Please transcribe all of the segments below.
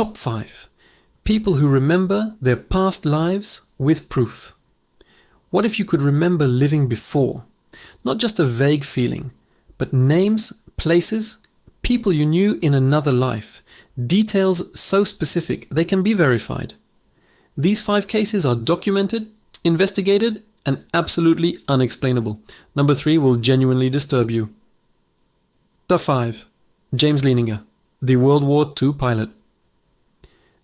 Top 5. People who remember their past lives with proof. What if you could remember living before? Not just a vague feeling, but names, places, people you knew in another life. Details so specific they can be verified. These 5 cases are documented, investigated, and absolutely unexplainable. Number 3 will genuinely disturb you. Top 5. James Leininger, the World War II pilot.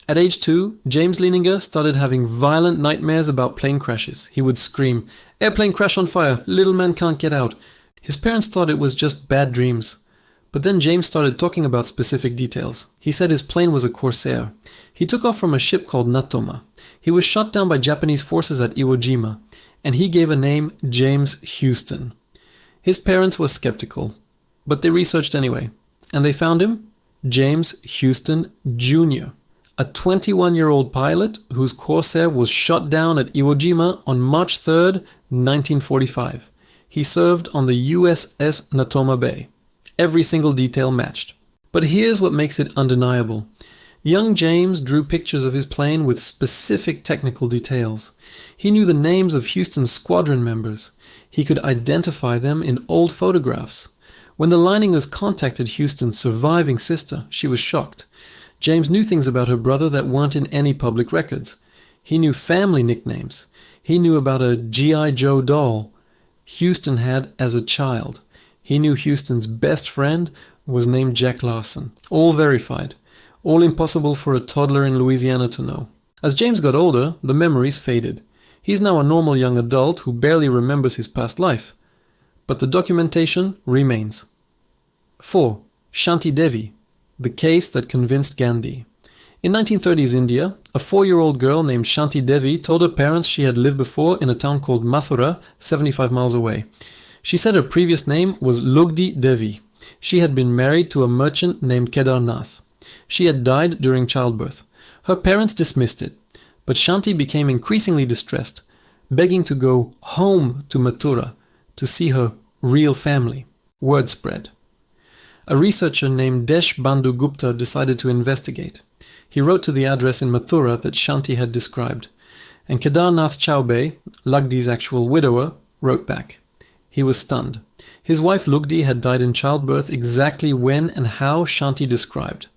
At age 2, James Leininger started having violent nightmares about plane crashes. He would scream, "Airplane crash on fire, little man can't get out." His parents thought it was just bad dreams. But then James started talking about specific details. He said his plane was a Corsair. He took off from a ship called Natoma. He was shot down by Japanese forces at Iwo Jima, and he gave a name, James Houston. His parents were skeptical, but they researched anyway, and they found him, James Houston Jr., a 21-year-old pilot whose Corsair was shot down at Iwo Jima on March 3rd, 1945. He served on the USS Natoma Bay. Every single detail matched. But here's what makes it undeniable. Young James drew pictures of his plane with specific technical details. He knew the names of Houston's squadron members. He could identify them in old photographs. When the Leiningers contacted Houston's surviving sister, she was shocked. James knew things about her brother that weren't in any public records. He knew family nicknames. He knew about a G.I. Joe doll Houston had as a child. He knew Houston's best friend was named Jack Larson. All verified. All impossible for a toddler in Louisiana to know. As James got older, the memories faded. He's now a normal young adult who barely remembers his past life. But the documentation remains. 4. Shanti Devi, the case that convinced Gandhi. In 1930s India, a 4-year-old girl named Shanti Devi told her parents she had lived before in a town called Mathura, 75 miles away. She said her previous name was Lugdi Devi. She had been married to a merchant named Kedarnath. She had died during childbirth. Her parents dismissed it, but Shanti became increasingly distressed, begging to go home to Mathura to see her real family. Word spread. A researcher named Desh Bandhu Gupta decided to investigate. He wrote to the address in Mathura that Shanti had described, and Kedarnath Chaubey, Lugdi's actual widower, wrote back. He was stunned. His wife Lugdi had died in childbirth exactly when and how Shanti described.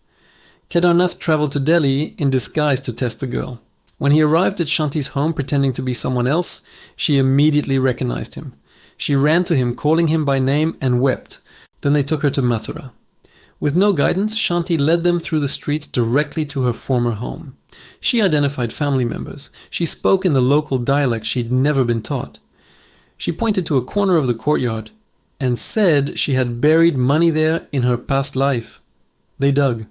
Kedarnath traveled to Delhi in disguise to test the girl. When he arrived at Shanti's home pretending to be someone else, she immediately recognized him. She ran to him, calling him by name, and wept. Then they took her to Mathura. With no guidance, Shanti led them through the streets directly to her former home. She identified family members. She spoke in the local dialect she'd never been taught. She pointed to a corner of the courtyard and said she had buried money there in her past life. They dug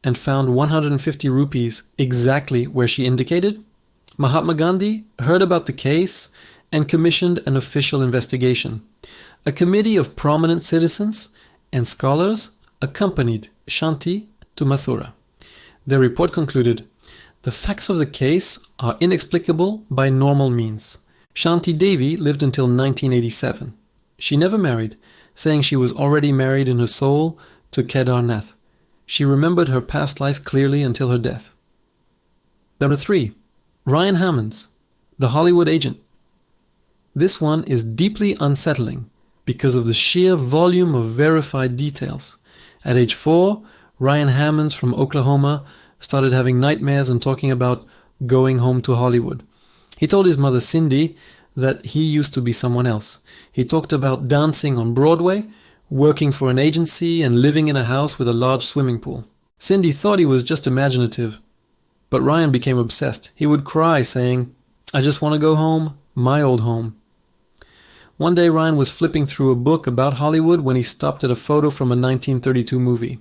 and found 150 rupees exactly where she indicated. Mahatma Gandhi heard about the case and commissioned an official investigation. A committee of prominent citizens and scholars accompanied Shanti to Mathura. Their report concluded, "The facts of the case are inexplicable by normal means. Shanti Devi lived until 1987. She never married, saying she was already married in her soul to Kedarnath. She remembered her past life clearly until her death." Number 3. Ryan Hammons, the Hollywood agent. This one is deeply unsettling because of the sheer volume of verified details. At age 4, Ryan Hammons from Oklahoma started having nightmares and talking about going home to Hollywood. He told his mother Cindy that he used to be someone else. He talked about dancing on Broadway, working for an agency, and living in a house with a large swimming pool. Cindy thought he was just imaginative, but Ryan became obsessed. He would cry saying, "I just want to go home, my old home." One day Ryan was flipping through a book about Hollywood when he stopped at a photo from a 1932 movie.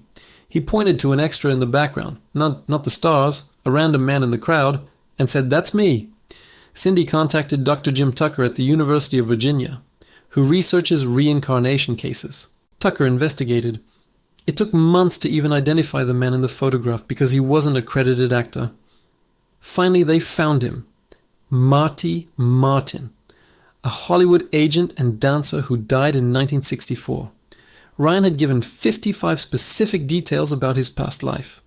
He pointed to an extra in the background, not the stars, a random man in the crowd, and said, "That's me." Cindy contacted Dr. Jim Tucker at the University of Virginia, who researches reincarnation cases. Tucker investigated. It took months to even identify the man in the photograph because he wasn't a credited actor. Finally, they found him. Marty Martin, a Hollywood agent and dancer who died in 1964. Ryan had given 55 specific details about his past life.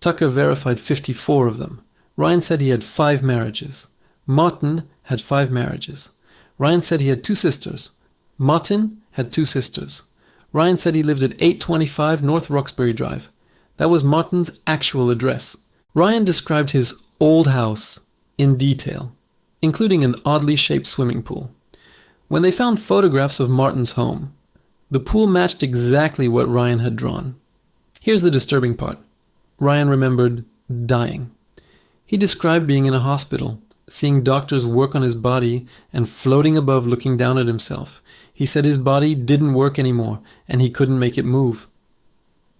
Tucker verified 54 of them. Ryan said he had 5 marriages. Martin had 5 marriages. Ryan said he had 2 sisters. Martin had 2 sisters. Ryan said he lived at 825 North Roxbury Drive. That was Martin's actual address. Ryan described his old house in detail, including an oddly shaped swimming pool. When they found photographs of Martin's home, the pool matched exactly what Ryan had drawn. Here's the disturbing part. Ryan remembered dying. He described being in a hospital, seeing doctors work on his body and floating above looking down at himself. He said his body didn't work anymore and he couldn't make it move.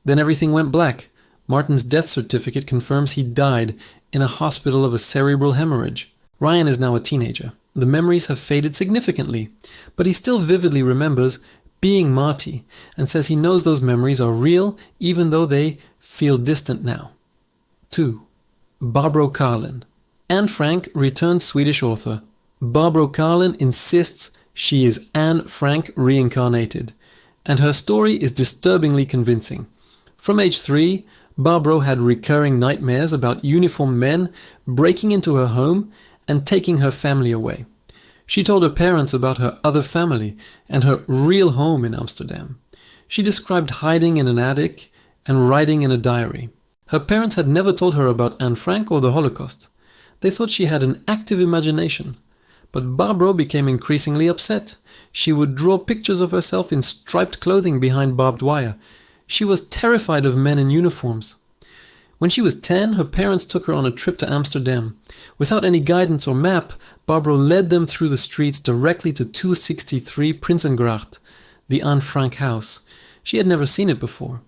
Then everything went black. Martin's death certificate confirms he died in a hospital of a cerebral hemorrhage. Ryan is now a teenager. The memories have faded significantly, but he still vividly remembers being Marty and says he knows those memories are real even though they feel distant now. 2. Barbro Karlen. Anne Frank, returned Swedish author. Barbro Karlen insists she is Anne Frank reincarnated, and her story is disturbingly convincing. From age 3, Barbro had recurring nightmares about uniformed men breaking into her home and taking her family away. She told her parents about her other family and her real home in Amsterdam. She described hiding in an attic and writing in a diary. Her parents had never told her about Anne Frank or the Holocaust. They thought she had an active imagination. But Barbro became increasingly upset. She would draw pictures of herself in striped clothing behind barbed wire. She was terrified of men in uniforms. When she was 10, her parents took her on a trip to Amsterdam. Without any guidance or map, Barbro led them through the streets directly to 263 Prinsengracht, the Anne Frank house. She had never seen it before.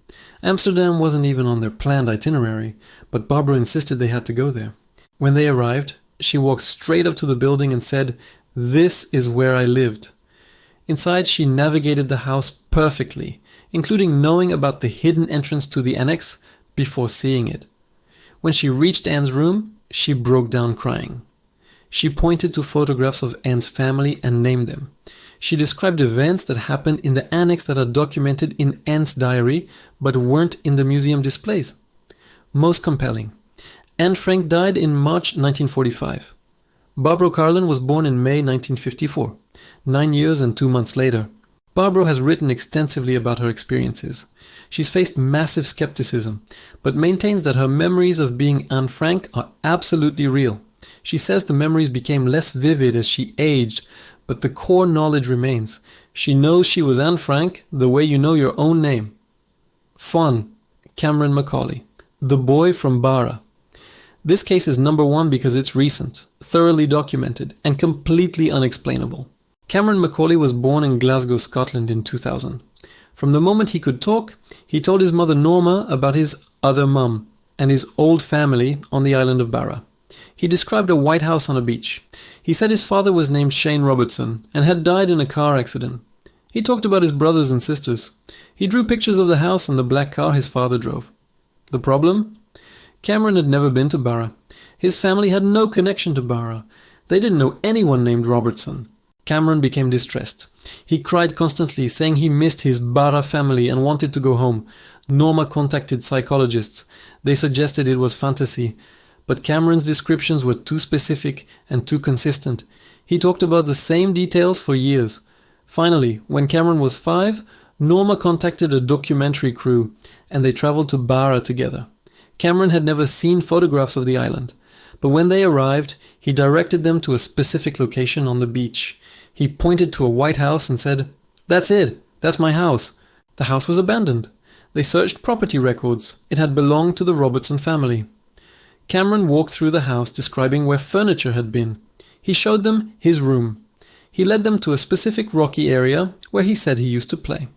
Amsterdam wasn't even on their planned itinerary, but Barbro insisted they had to go there. When they arrived, she walked straight up to the building and said, "This is where I lived." Inside, she navigated the house perfectly, including knowing about the hidden entrance to the annex before seeing it. When she reached Anne's room, she broke down crying. She pointed to photographs of Anne's family and named them. She described events that happened in the annex that are documented in Anne's diary but weren't in the museum displays. Most compelling. Anne Frank died in March 1945. Barbro Karlen was born in May 1954, 9 years and 2 months later. Barbro has written extensively about her experiences. She's faced massive skepticism, but maintains that her memories of being Anne Frank are absolutely real. She says the memories became less vivid as she aged, but the core knowledge remains. She knows she was Anne Frank the way you know your own name. Fun, Cameron Macaulay, the boy from Barra. This case is number 1 because it's recent, thoroughly documented, and completely unexplainable. Cameron Macaulay was born in Glasgow, Scotland in 2000. From the moment he could talk, he told his mother Norma about his other mum and his old family on the island of Barra. He described a white house on a beach. He said his father was named Shane Robertson and had died in a car accident. He talked about his brothers and sisters. He drew pictures of the house and the black car his father drove. The problem? Cameron had never been to Barra. His family had no connection to Barra. They didn't know anyone named Robertson. Cameron became distressed. He cried constantly, saying he missed his Barra family and wanted to go home. Norma contacted psychologists. They suggested it was fantasy. But Cameron's descriptions were too specific and too consistent. He talked about the same details for years. Finally, when Cameron was 5, Norma contacted a documentary crew and they traveled to Barra together. Cameron had never seen photographs of the island, but when they arrived, he directed them to a specific location on the beach. He pointed to a white house and said, "That's it, that's my house." The house was abandoned. They searched property records. It had belonged to the Robertson family. Cameron walked through the house describing where furniture had been. He showed them his room. He led them to a specific rocky area where he said he used to play.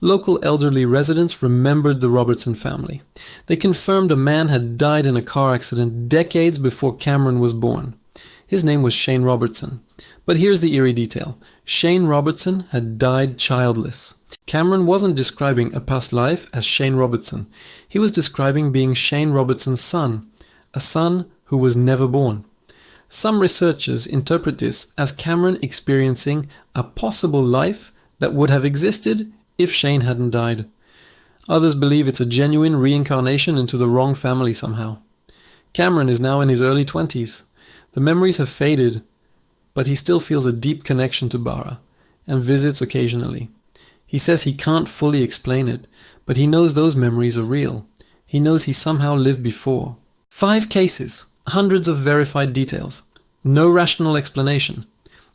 Local elderly residents remembered the Robertson family. They confirmed a man had died in a car accident decades before Cameron was born. His name was Shane Robertson. But here's the eerie detail. Shane Robertson had died childless. Cameron wasn't describing a past life as Shane Robertson. He was describing being Shane Robertson's son, a son who was never born. Some researchers interpret this as Cameron experiencing a possible life that would have existed if Shane hadn't died. Others believe it's a genuine reincarnation into the wrong family somehow. Cameron is now in his early 20s. The memories have faded, but he still feels a deep connection to Bara and visits occasionally. He says he can't fully explain it, but he knows those memories are real. He knows he somehow lived before. 5 cases, hundreds of verified details. No rational explanation.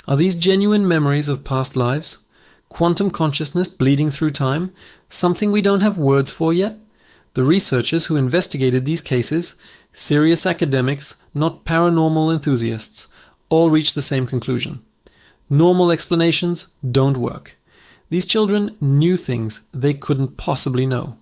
Are these genuine memories of past lives? Quantum consciousness bleeding through time? Something we don't have words for yet? The researchers who investigated these cases, serious academics, not paranormal enthusiasts, all reached the same conclusion. Normal explanations don't work. These children knew things they couldn't possibly know.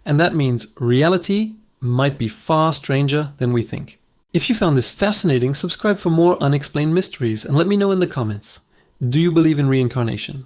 And that means reality might be far stranger than we think. If you found this fascinating, subscribe for more unexplained mysteries and let me know in the comments. Do you believe in reincarnation?